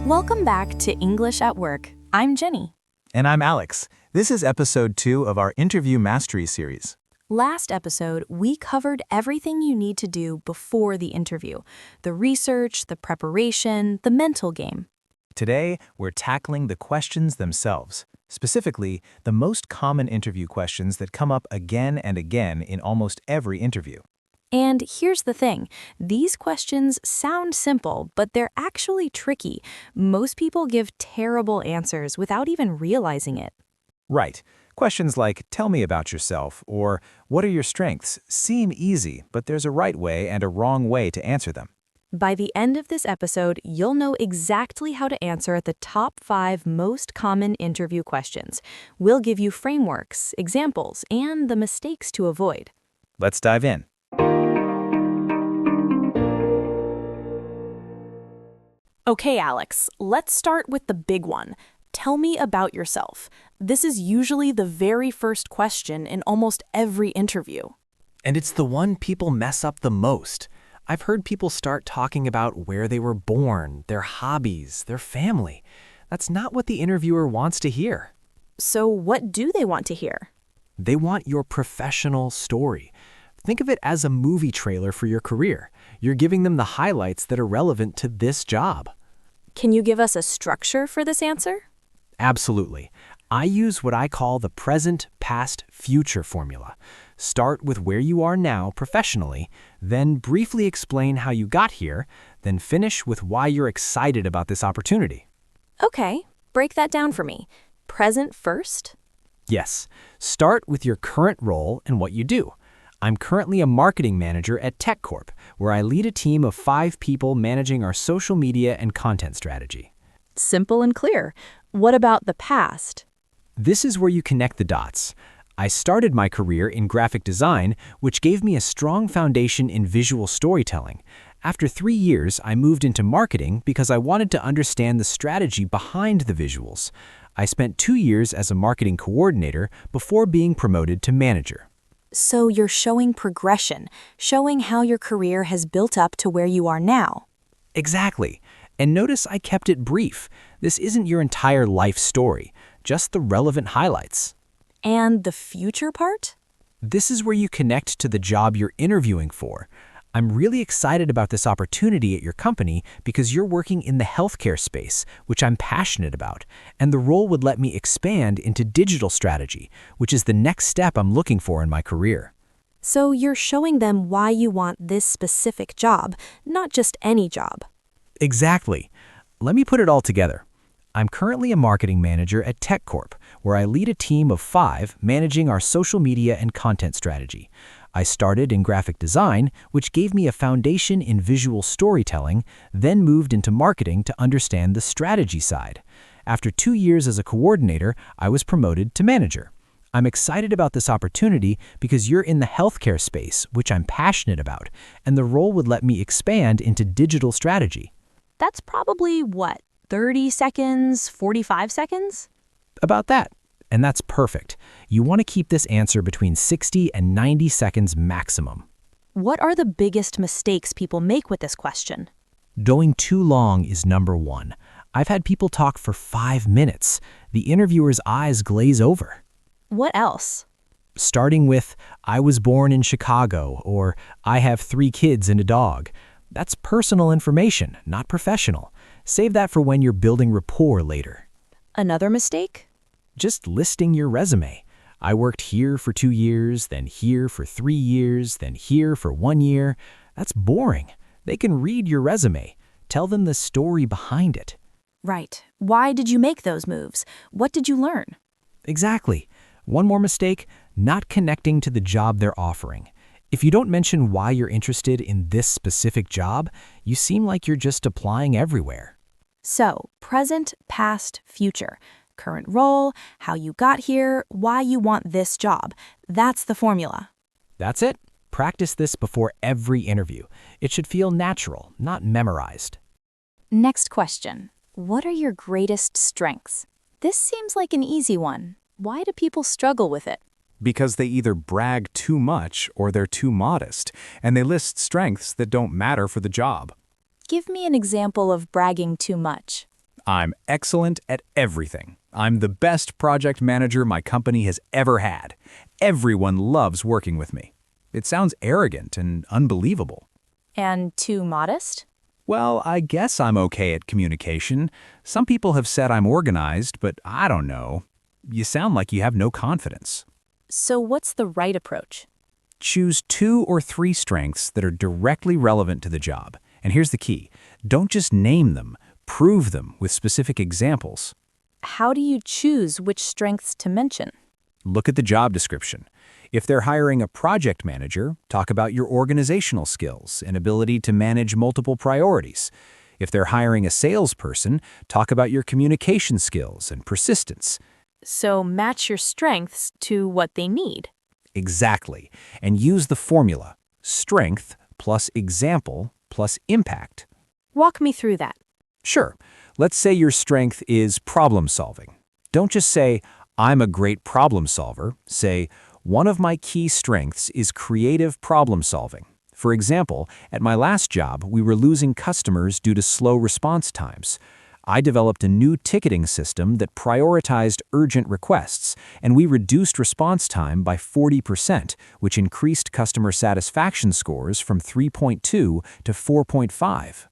Welcome back to English at Work. I'm Jenny. And I'm Alex. This is episode 2 of our Interview Mastery series. Last episode, we covered everything you need to do before the interview. The research, the preparation, the mental game. Today, we're tackling the questions themselves, specifically the most common interview questions that come up again and again in almost every interview. And here's the thing, these questions sound simple, but they're actually tricky. Most people give terrible answers without even realizing it. Right. Questions like, tell me about yourself, or what are your strengths, seem easy, but there's a right way and a wrong way to answer them. By the end of this episode, you'll know exactly how to answer the top 5 most common interview questions. We'll give you frameworks, examples, and the mistakes to avoid. Let's dive in. Okay, Alex, let's start with the big one. Tell me about yourself. This is usually the very first question in almost every interview. And it's the one people mess up the most. I've heard people start talking about where they were born, their hobbies, their family. That's not what the interviewer wants to hear. So what do they want to hear? They want your professional story. Think of it as a movie trailer for your career. You're giving them the highlights that are relevant to this job. Can you give us a structure for this answer? Absolutely. I use what I call the present, past, future formula. Start with where you are now professionally, then briefly explain how you got here, then finish with why you're excited about this opportunity. Okay, break that down for me. Present first? Yes, start with your current role and what you do. I'm currently a marketing manager at TechCorp, where I lead a team of 5 people managing our social media and content strategy. Simple and clear. What about the past? This is where you connect the dots. I started my career in graphic design, which gave me a strong foundation in visual storytelling. After 3 years, I moved into marketing because I wanted to understand the strategy behind the visuals. I spent 2 years as a marketing coordinator before being promoted to manager. So you're showing progression, showing how your career has built up to where you are now. Exactly. And notice I kept it brief. This isn't your entire life story, just the relevant highlights. And the future part? This is where you connect to the job you're interviewing for. I'm really excited about this opportunity at your company because you're working in the healthcare space, which I'm passionate about, and the role would let me expand into digital strategy, which is the next step I'm looking for in my career. So you're showing them why you want this specific job, not just any job. Exactly. Let me put it all together. I'm currently a marketing manager at TechCorp, where I lead a team of 5 managing our social media and content strategy. I started in graphic design, which gave me a foundation in visual storytelling, then moved into marketing to understand the strategy side. After 2 years as a coordinator, I was promoted to manager. I'm excited about this opportunity because you're in the healthcare space, which I'm passionate about, and the role would let me expand into digital strategy. That's probably, 30 seconds, 45 seconds? About that. And that's perfect. You want to keep this answer between 60 and 90 seconds maximum. What are the biggest mistakes people make with this question? Going too long is number 1. I've had people talk for 5 minutes. The interviewer's eyes glaze over. What else? Starting with, I was born in Chicago, or I have 3 kids and a dog. That's personal information, not professional. Save that for when you're building rapport later. Another mistake? Just listing your resume. I worked here for 2 years, then here for 3 years, then here for 1 year. That's boring. They can read your resume. Tell them the story behind it. Right. Why did you make those moves? What did you learn? Exactly. One more mistake, not connecting to the job they're offering. If you don't mention why you're interested in this specific job, you seem like you're just applying everywhere. So, present, past, future. Current role, how you got here, why you want this job. That's the formula. That's it. Practice this before every interview. It should feel natural, not memorized. Next question. What are your greatest strengths? This seems like an easy one. Why do people struggle with it? Because they either brag too much or they're too modest, and they list strengths that don't matter for the job. Give me an example of bragging too much. I'm excellent at everything. I'm the best project manager my company has ever had. Everyone loves working with me. It sounds arrogant and unbelievable. And too modest? Well, I guess I'm okay at communication. Some people have said I'm organized, but I don't know. You sound like you have no confidence. So what's the right approach? Choose 2 or 3 strengths that are directly relevant to the job. And here's the key. Don't just name them. Prove them with specific examples. How do you choose which strengths to mention? Look at the job description. If they're hiring a project manager, talk about your organizational skills and ability to manage multiple priorities. If they're hiring a salesperson, talk about your communication skills and persistence. So match your strengths to what they need. Exactly. And use the formula: strength plus example plus impact. Walk me through that. Sure. Let's say your strength is problem solving. Don't just say, I'm a great problem solver. Say, one of my key strengths is creative problem solving. For example, at my last job, we were losing customers due to slow response times. I developed a new ticketing system that prioritized urgent requests, and we reduced response time by 40%, which increased customer satisfaction scores from 3.2 to 4.5.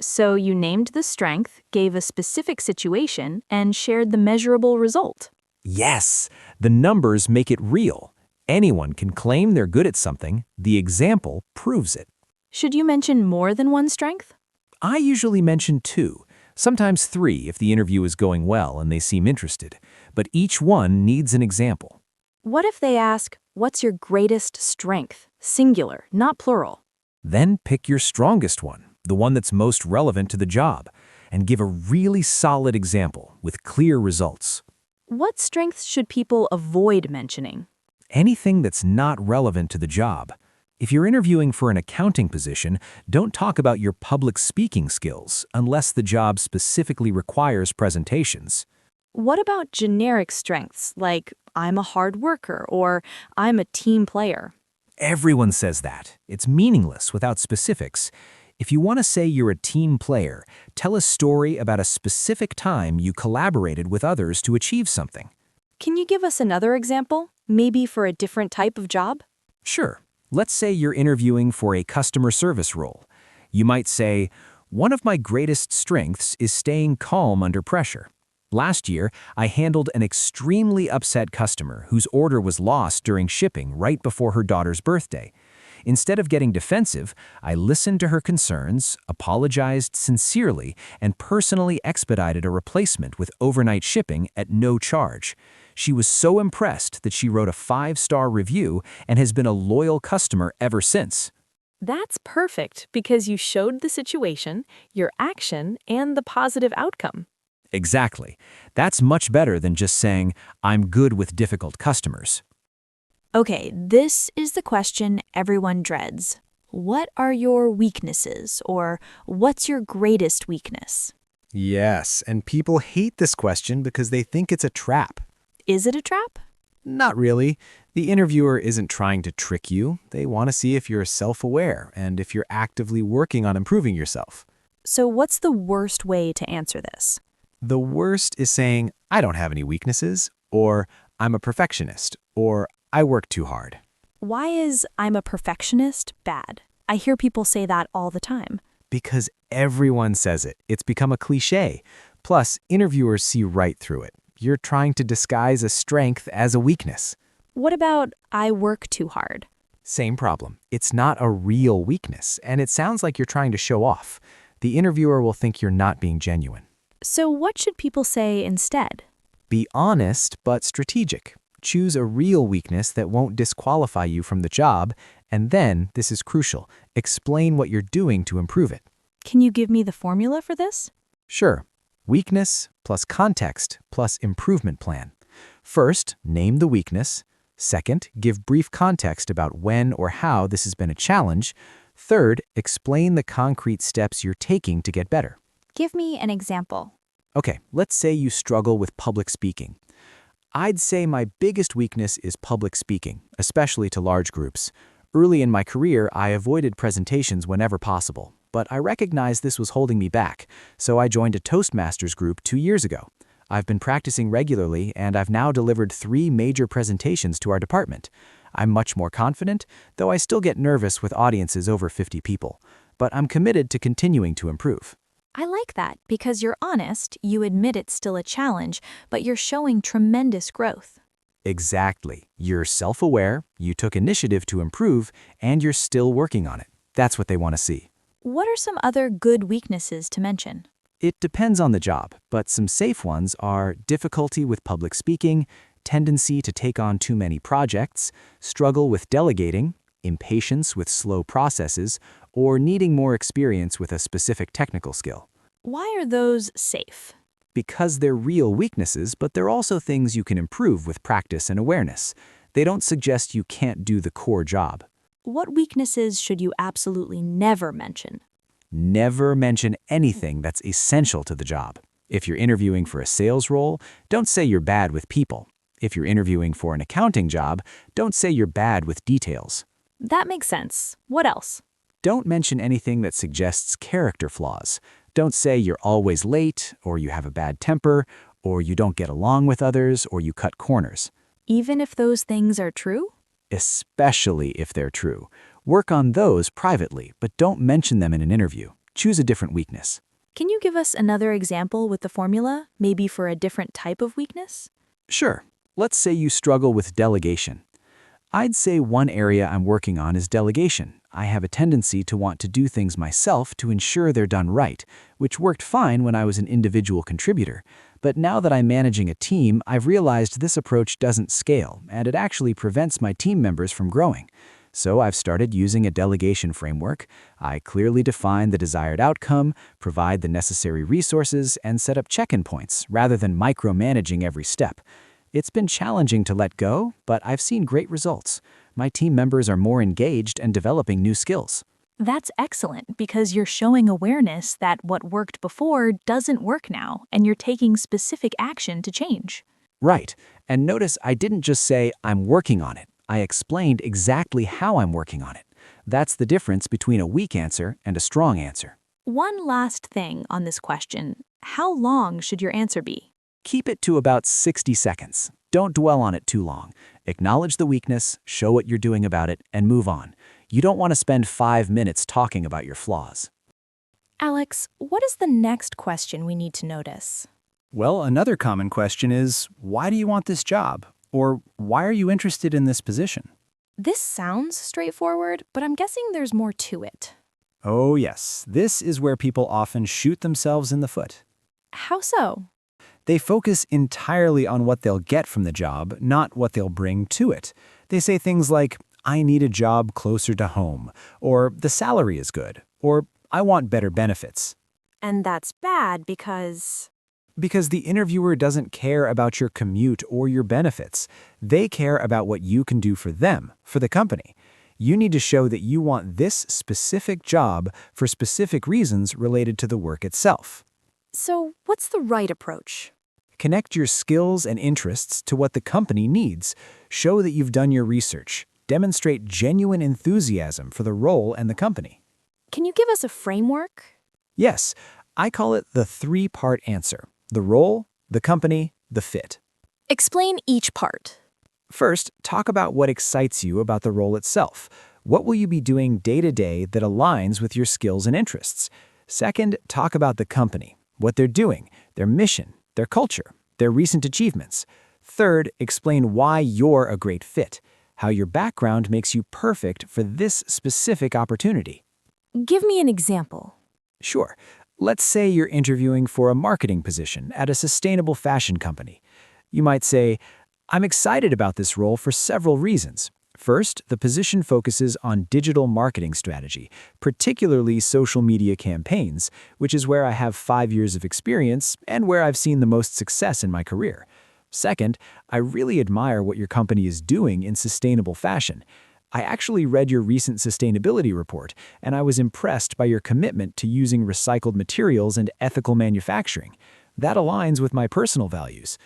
So you named the strength, gave a specific situation, and shared the measurable result. Yes, the numbers make it real. Anyone can claim they're good at something. The example proves it. Should you mention more than one strength? I usually mention 2, sometimes 3 if the interview is going well and they seem interested, but each one needs an example. What if they ask, what's your greatest strength? Singular, not plural. Then pick your strongest one, the one that's most relevant to the job, and give a really solid example with clear results. What strengths should people avoid mentioning? Anything that's not relevant to the job. If you're interviewing for an accounting position, don't talk about your public speaking skills unless the job specifically requires presentations. What about generic strengths like I'm a hard worker or I'm a team player? Everyone says that. It's meaningless without specifics. If you want to say you're a team player, tell a story about a specific time you collaborated with others to achieve something. Can you give us another example, maybe for a different type of job? Sure. Let's say you're interviewing for a customer service role. You might say, one of my greatest strengths is staying calm under pressure. Last year, I handled an extremely upset customer whose order was lost during shipping right before her daughter's birthday. Instead of getting defensive, I listened to her concerns, apologized sincerely, and personally expedited a replacement with overnight shipping at no charge. She was so impressed that she wrote a 5-star review and has been a loyal customer ever since. That's perfect because you showed the situation, your action, and the positive outcome. Exactly. That's much better than just saying, I'm good with difficult customers. Okay, this is the question everyone dreads. What are your weaknesses, or what's your greatest weakness? Yes, and people hate this question because they think it's a trap. Is it a trap? Not really. The interviewer isn't trying to trick you. They want to see if you're self-aware and if you're actively working on improving yourself. So what's the worst way to answer this? The worst is saying, I don't have any weaknesses, or I'm a perfectionist, or I work too hard. Why is I'm a perfectionist bad? I hear people say that all the time. Because everyone says it. It's become a cliche. Plus, interviewers see right through it. You're trying to disguise a strength as a weakness. What about I work too hard? Same problem. It's not a real weakness, and it sounds like you're trying to show off. The interviewer will think you're not being genuine. So what should people say instead? Be honest, but strategic. Choose a real weakness that won't disqualify you from the job, and then, this is crucial, explain what you're doing to improve it. Can you give me the formula for this? Sure. Weakness plus context plus improvement plan. First, name the weakness. Second, give brief context about when or how this has been a challenge. Third, explain the concrete steps you're taking to get better. Give me an example. Okay, let's say you struggle with public speaking. I'd say my biggest weakness is public speaking, especially to large groups. Early in my career, I avoided presentations whenever possible. but I recognized this was holding me back, so I joined a Toastmasters group 2 years ago. I've been practicing regularly, and I've now delivered 3 major presentations to our department. I'm much more confident, though I still get nervous with audiences over 50 people. But I'm committed to continuing to improve. I like that because you're honest, you admit it's still a challenge, but you're showing tremendous growth. Exactly. You're self-aware, you took initiative to improve, and you're still working on it. That's what they want to see. What are some other good weaknesses to mention? It depends on the job, but some safe ones are difficulty with public speaking, tendency to take on too many projects, struggle with delegating, impatience with slow processes, or needing more experience with a specific technical skill. Why are those safe? Because they're real weaknesses, but they're also things you can improve with practice and awareness. They don't suggest you can't do the core job. What weaknesses should you absolutely never mention? Never mention anything that's essential to the job. If you're interviewing for a sales role, don't say you're bad with people. If you're interviewing for an accounting job, don't say you're bad with details. That makes sense. What else? Don't mention anything that suggests character flaws. Don't say you're always late, or you have a bad temper, or you don't get along with others, or you cut corners. Even if those things are true? Especially if they're true. Work on those privately, but don't mention them in an interview. Choose a different weakness. Can you give us another example with the formula, maybe for a different type of weakness? Sure. Let's say you struggle with delegation. I'd say one area I'm working on is delegation. I have a tendency to want to do things myself to ensure they're done right, which worked fine when I was an individual contributor. But now that I'm managing a team, I've realized this approach doesn't scale, and it actually prevents my team members from growing. So I've started using a delegation framework. I clearly define the desired outcome, provide the necessary resources, and set up check-in points rather than micromanaging every step. It's been challenging to let go, but I've seen great results. My team members are more engaged and developing new skills. That's excellent because you're showing awareness that what worked before doesn't work now, and you're taking specific action to change. Right. And notice I didn't just say, I'm working on it. I explained exactly how I'm working on it. That's the difference between a weak answer and a strong answer. One last thing on this question. How long should your answer be? Keep it to about 60 seconds. Don't dwell on it too long. Acknowledge the weakness, show what you're doing about it, and move on. You don't want to spend 5 minutes talking about your flaws. Alex, what is the next question we need to notice? Well, another common question is, why do you want this job? Or why are you interested in this position? This sounds straightforward, but I'm guessing there's more to it. Oh yes, this is where people often shoot themselves in the foot. How so? They focus entirely on what they'll get from the job, not what they'll bring to it. They say things like, I need a job closer to home, or the salary is good, or I want better benefits. And that's bad because the interviewer doesn't care about your commute or your benefits. They care about what you can do for them, for the company. You need to show that you want this specific job for specific reasons related to the work itself. So, what's the right approach? Connect your skills and interests to what the company needs. Show that you've done your research. Demonstrate genuine enthusiasm for the role and the company. Can you give us a framework? Yes, I call it the 3-part answer: the role, the company, the fit. Explain each part. First, talk about what excites you about the role itself. What will you be doing day to day that aligns with your skills and interests? Second, talk about the company, what they're doing, their mission, their culture, their recent achievements. Third, explain why you're a great fit, how your background makes you perfect for this specific opportunity. Give me an example. Sure. Let's say you're interviewing for a marketing position at a sustainable fashion company. You might say, I'm excited about this role for several reasons. First, the position focuses on digital marketing strategy, particularly social media campaigns, which is where I have 5 years of experience and where I've seen the most success in my career. Second, I really admire what your company is doing in sustainable fashion. I actually read your recent sustainability report, and I was impressed by your commitment to using recycled materials and ethical manufacturing. That aligns with my personal values.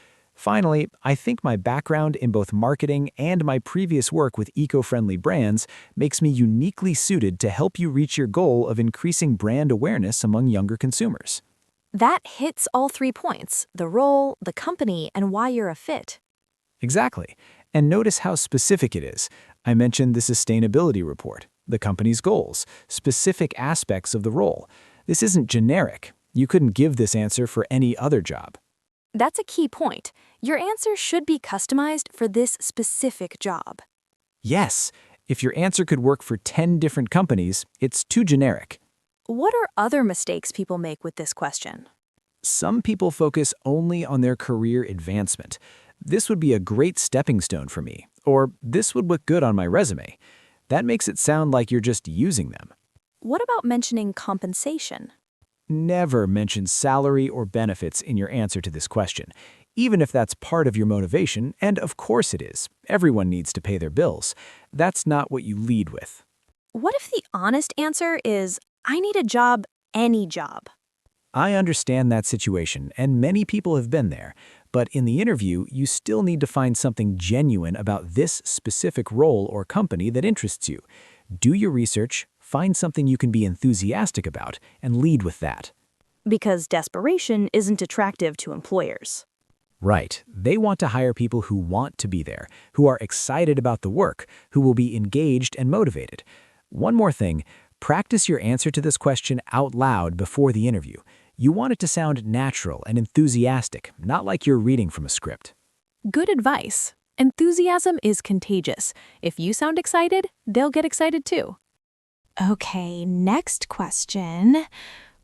Finally, I think my background in both marketing and my previous work with eco-friendly brands makes me uniquely suited to help you reach your goal of increasing brand awareness among younger consumers. That hits all 3 points: the role, the company, and why you're a fit. Exactly. And notice how specific it is. I mentioned the sustainability report, the company's goals, specific aspects of the role. This isn't generic. You couldn't give this answer for any other job. That's a key point. Your answer should be customized for this specific job. Yes, if your answer could work for 10 different companies, it's too generic. What are other mistakes people make with this question? Some people focus only on their career advancement. This would be a great stepping stone for me, or this would look good on my resume. That makes it sound like you're just using them. What about mentioning compensation? Never mention salary or benefits in your answer to this question, even if that's part of your motivation, and of course it is. Everyone needs to pay their bills. That's not what you lead with. What if the honest answer is, I need a job, any job? I understand that situation, and many people have been there, but in the interview, you still need to find something genuine about this specific role or company that interests you. Do your research, find something you can be enthusiastic about, and lead with that. Because desperation isn't attractive to employers. Right. They want to hire people who want to be there, who are excited about the work, who will be engaged and motivated. One more thing, practice your answer to this question out loud before the interview. You want it to sound natural and enthusiastic, not like you're reading from a script. Good advice. Enthusiasm is contagious. If you sound excited, they'll get excited too. Okay, next question.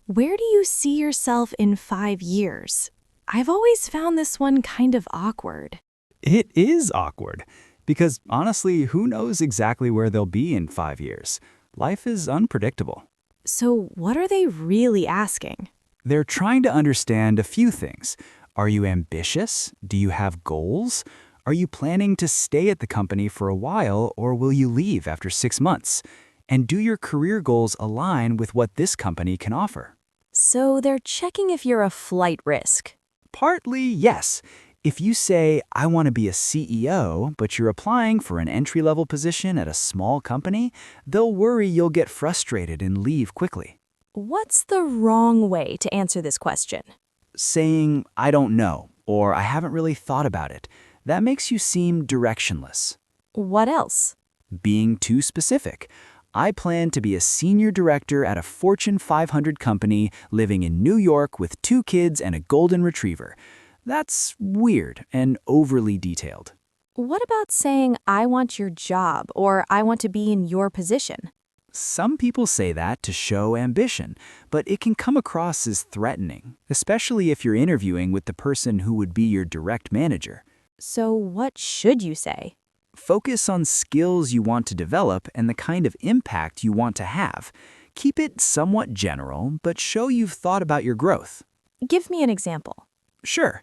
Where do you see yourself in 5 years? I've always found this one kind of awkward. It is awkward, because honestly, who knows exactly where they'll be in 5 years? Life is unpredictable. So what are they really asking? They're trying to understand a few things. Are you ambitious? Do you have goals? Are you planning to stay at the company for a while, or will you leave after 6 months? And do your career goals align with what this company can offer? So they're checking if you're a flight risk. Partly, yes. If you say, I want to be a CEO, but you're applying for an entry-level position at a small company, they'll worry you'll get frustrated and leave quickly. What's the wrong way to answer this question? Saying, I don't know, or I haven't really thought about it, that makes you seem directionless. What else? Being too specific. I plan to be a senior director at a Fortune 500 company living in New York with 2 kids and a golden retriever. That's weird and overly detailed. What about saying, I want your job, or I want to be in your position? Some people say that to show ambition, but it can come across as threatening, especially if you're interviewing with the person who would be your direct manager. So what should you say? Focus on skills you want to develop and the kind of impact you want to have. Keep it somewhat general, but show you've thought about your growth. Give me an example. Sure.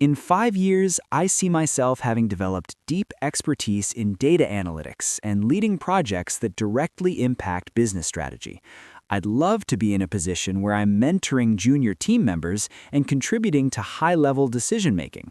In 5 years, I see myself having developed deep expertise in data analytics and leading projects that directly impact business strategy. I'd love to be in a position where I'm mentoring junior team members and contributing to high-level decision-making.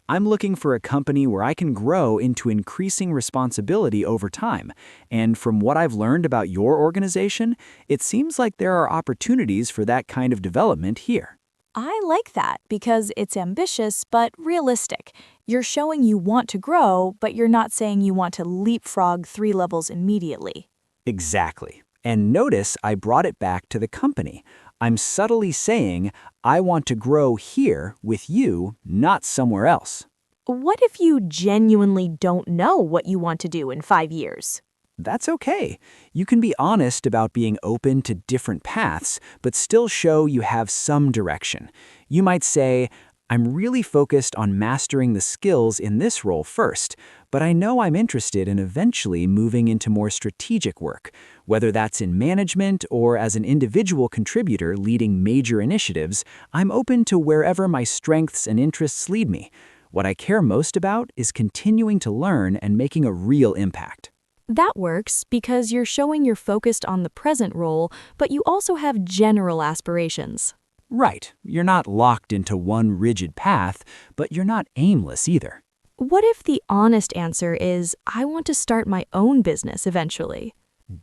I'm looking for a company where I can grow into increasing responsibility over time. And from what I've learned about your organization, it seems like there are opportunities for that kind of development here. I like that because it's ambitious but realistic. You're showing you want to grow, but you're not saying you want to leapfrog 3 levels immediately. Exactly. And notice I brought it back to the company. I'm subtly saying, I want to grow here with you, not somewhere else. What if you genuinely don't know what you want to do in 5 years? That's okay. You can be honest about being open to different paths, but still show you have some direction. You might say, I'm really focused on mastering the skills in this role first, but I know I'm interested in eventually moving into more strategic work, whether that's in management or as an individual contributor leading major initiatives. I'm open to wherever my strengths and interests lead me. What I care most about is continuing to learn and making a real impact. That works because you're showing you're focused on the present role, but you also have general aspirations. Right, you're not locked into one rigid path, but you're not aimless either. What if the honest answer is, I want to start my own business eventually?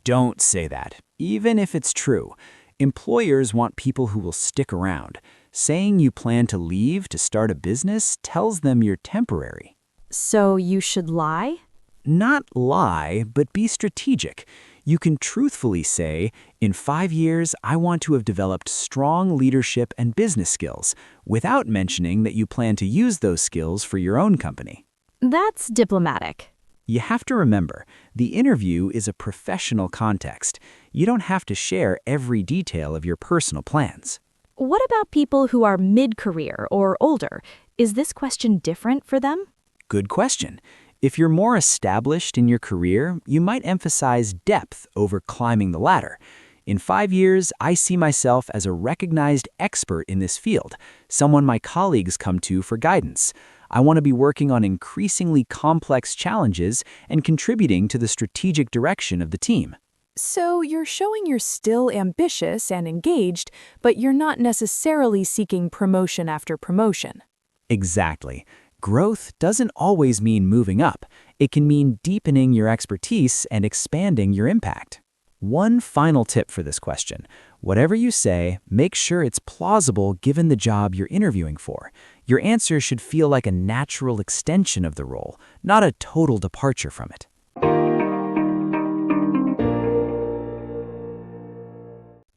Don't say that, even if it's true. Employers want people who will stick around. Saying you plan to leave to start a business tells them you're temporary. So you should lie? Not lie, but be strategic. You can truthfully say, in 5 years, I want to have developed strong leadership and business skills, without mentioning that you plan to use those skills for your own company. That's diplomatic. You have to remember, the interview is a professional context. You don't have to share every detail of your personal plans. What about people who are mid-career or older? Is this question different for them? Good question. If you're more established in your career, you might emphasize depth over climbing the ladder. In 5 years, I see myself as a recognized expert in this field, someone my colleagues come to for guidance. I want to be working on increasingly complex challenges and contributing to the strategic direction of the team. So you're showing you're still ambitious and engaged, but you're not necessarily seeking promotion after promotion. Exactly. Growth doesn't always mean moving up. It can mean deepening your expertise and expanding your impact. One final tip for this question. Whatever you say, make sure it's plausible given the job you're interviewing for. Your answer should feel like a natural extension of the role, not a total departure from it.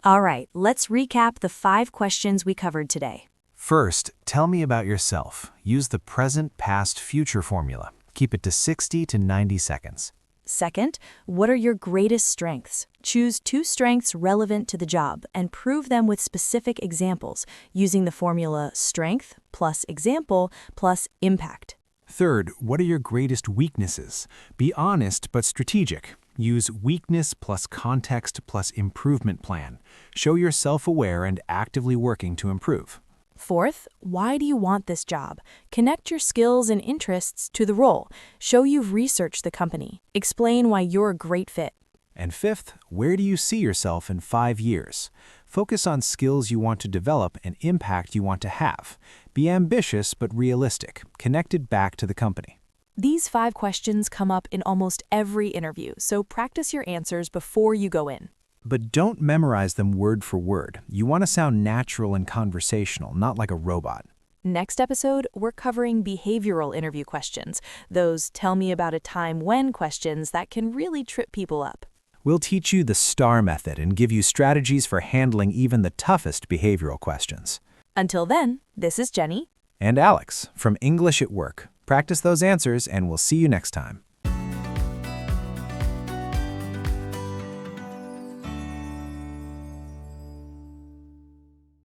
All right, let's recap the 5 questions we covered today. First, tell me about yourself. Use the present, past, future formula. Keep it to 60 to 90 seconds. Second, what are your greatest strengths? Choose 2 strengths relevant to the job and prove them with specific examples using the formula strength plus example plus impact. Third, what are your greatest weaknesses? Be honest but strategic. Use weakness plus context plus improvement plan. Show you're self-aware and actively working to improve. Fourth, why do you want this job? Connect your skills and interests to the role. Show you've researched the company. Explain why you're a great fit. And fifth, where do you see yourself in 5 years? Focus on skills you want to develop and impact you want to have. Be ambitious but realistic, connected back to the company. These 5 questions come up in almost every interview, so practice your answers before you go in. But don't memorize them word for word. You want to sound natural and conversational, not like a robot. Next episode, we're covering behavioral interview questions, those tell me about a time when questions that can really trip people up. We'll teach you the STAR method and give you strategies for handling even the toughest behavioral questions. Until then, this is Jenny And Alex from English at Work. Practice those answers and we'll see you next time.